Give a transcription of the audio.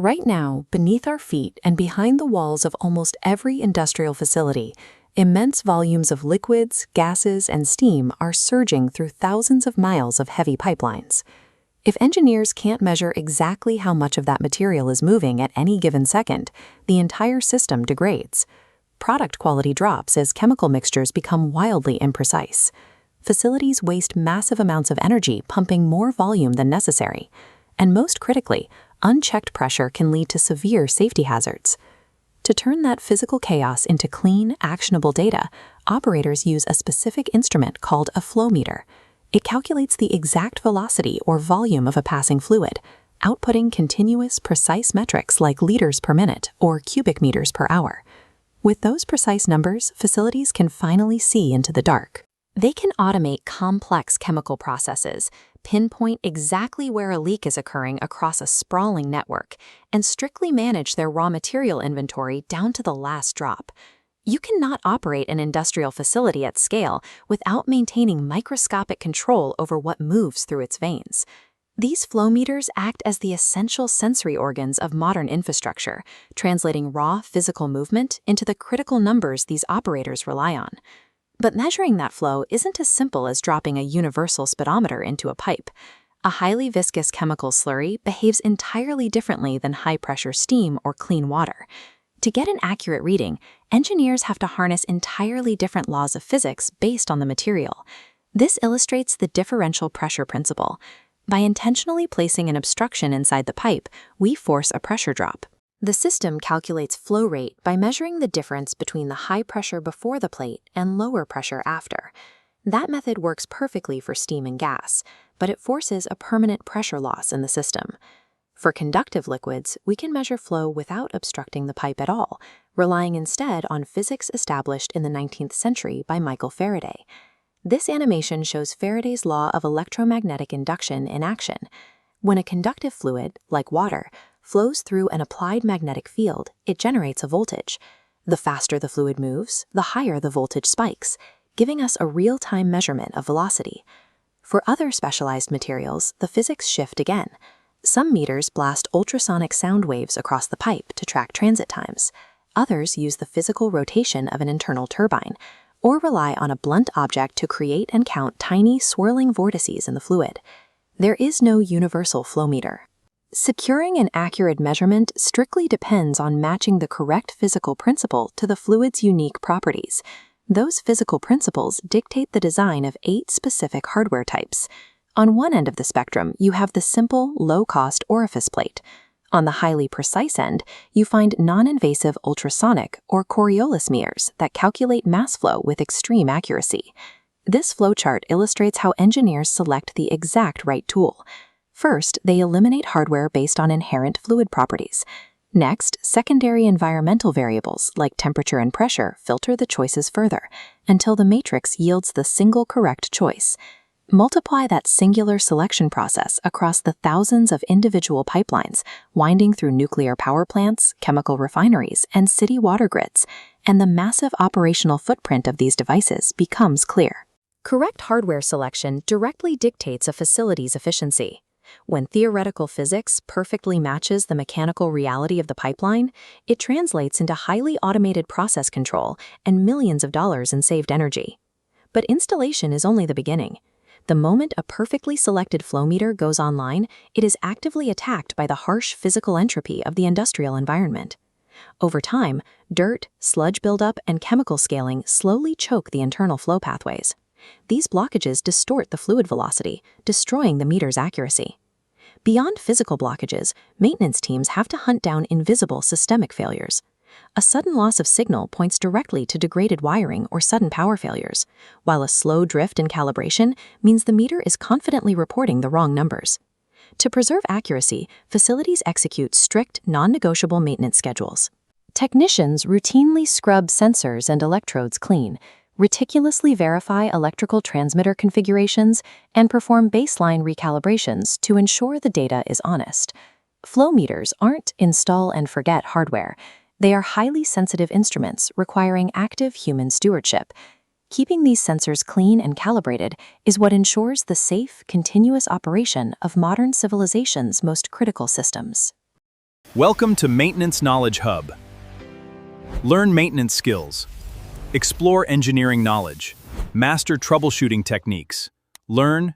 Right now, beneath our feet and behind the walls of almost every industrial facility, immense volumes of liquids, gases, and steam are surging through thousands of miles of heavy pipelines. If engineers can't measure exactly how much of that material is moving at any given second, the entire system degrades. Product quality drops as chemical mixtures become wildly imprecise. Facilities waste massive amounts of energy pumping more volume than necessary. And most critically, unchecked pressure can lead to severe safety hazards. To turn that physical chaos into clean, actionable data, operators use a specific instrument called a flow meter. It calculates the exact velocity or volume of a passing fluid, outputting continuous, precise metrics like liters per minute or cubic meters per hour. With those precise numbers, facilities can finally see into the dark. They can automate complex chemical processes, pinpoint exactly where a leak is occurring across a sprawling network, and strictly manage their raw material inventory down to the last drop. You cannot operate an industrial facility at scale without maintaining microscopic control over what moves through its veins. These flow meters act as the essential sensory organs of modern infrastructure, translating raw physical movement into the critical numbers these operators rely on. But measuring that flow isn't as simple as dropping a universal speedometer into a pipe. A highly viscous chemical slurry behaves entirely differently than high-pressure steam or clean water. To get an accurate reading, engineers have to harness entirely different laws of physics based on the material. This illustrates the differential pressure principle. By intentionally placing an obstruction inside the pipe, we force a pressure drop. The system calculates flow rate by measuring the difference between the high pressure before the plate and lower pressure after. That method works perfectly for steam and gas, but it forces a permanent pressure loss in the system. For conductive liquids, we can measure flow without obstructing the pipe at all, relying instead on physics established in the 19th century by Michael Faraday. This animation shows Faraday's law of electromagnetic induction in action. When a conductive fluid, like water, flows through an applied magnetic field, it generates a voltage. The faster the fluid moves, the higher the voltage spikes, giving us a real-time measurement of velocity. For other specialized materials, the physics shift again. Some meters blast ultrasonic sound waves across the pipe to track transit times. Others use the physical rotation of an internal turbine, or rely on a blunt object to create and count tiny swirling vortices in the fluid. There is no universal flow meter. Securing an accurate measurement strictly depends on matching the correct physical principle to the fluid's unique properties. Those physical principles dictate the design of 8 specific hardware types. On one end of the spectrum, you have the simple, low-cost orifice plate. On the highly precise end, you find non-invasive ultrasonic or Coriolis meters that calculate mass flow with extreme accuracy. This flowchart illustrates how engineers select the exact right tool. First, they eliminate hardware based on inherent fluid properties. Next, secondary environmental variables like temperature and pressure filter the choices further, until the matrix yields the single correct choice. Multiply that singular selection process across the thousands of individual pipelines winding through nuclear power plants, chemical refineries, and city water grids, and the massive operational footprint of these devices becomes clear. Correct hardware selection directly dictates a facility's efficiency. When theoretical physics perfectly matches the mechanical reality of the pipeline, it translates into highly automated process control and millions of dollars in saved energy. But installation is only the beginning. The moment a perfectly selected flow meter goes online, it is actively attacked by the harsh physical entropy of the industrial environment. Over time, dirt, sludge buildup, and chemical scaling slowly choke the internal flow pathways. These blockages distort the fluid velocity, destroying the meter's accuracy. Beyond physical blockages, maintenance teams have to hunt down invisible systemic failures. A sudden loss of signal points directly to degraded wiring or sudden power failures, while a slow drift in calibration means the meter is confidently reporting the wrong numbers. To preserve accuracy, facilities execute strict, non-negotiable maintenance schedules. Technicians routinely scrub sensors and electrodes clean, meticulously verify electrical transmitter configurations, and perform baseline recalibrations to ensure the data is honest. Flow meters aren't install-and-forget hardware. They are highly sensitive instruments requiring active human stewardship. Keeping these sensors clean and calibrated is what ensures the safe, continuous operation of modern civilization's most critical systems. Welcome to Maintenance Knowledge Hub. Learn maintenance skills. Explore engineering knowledge. Master troubleshooting techniques. Learn,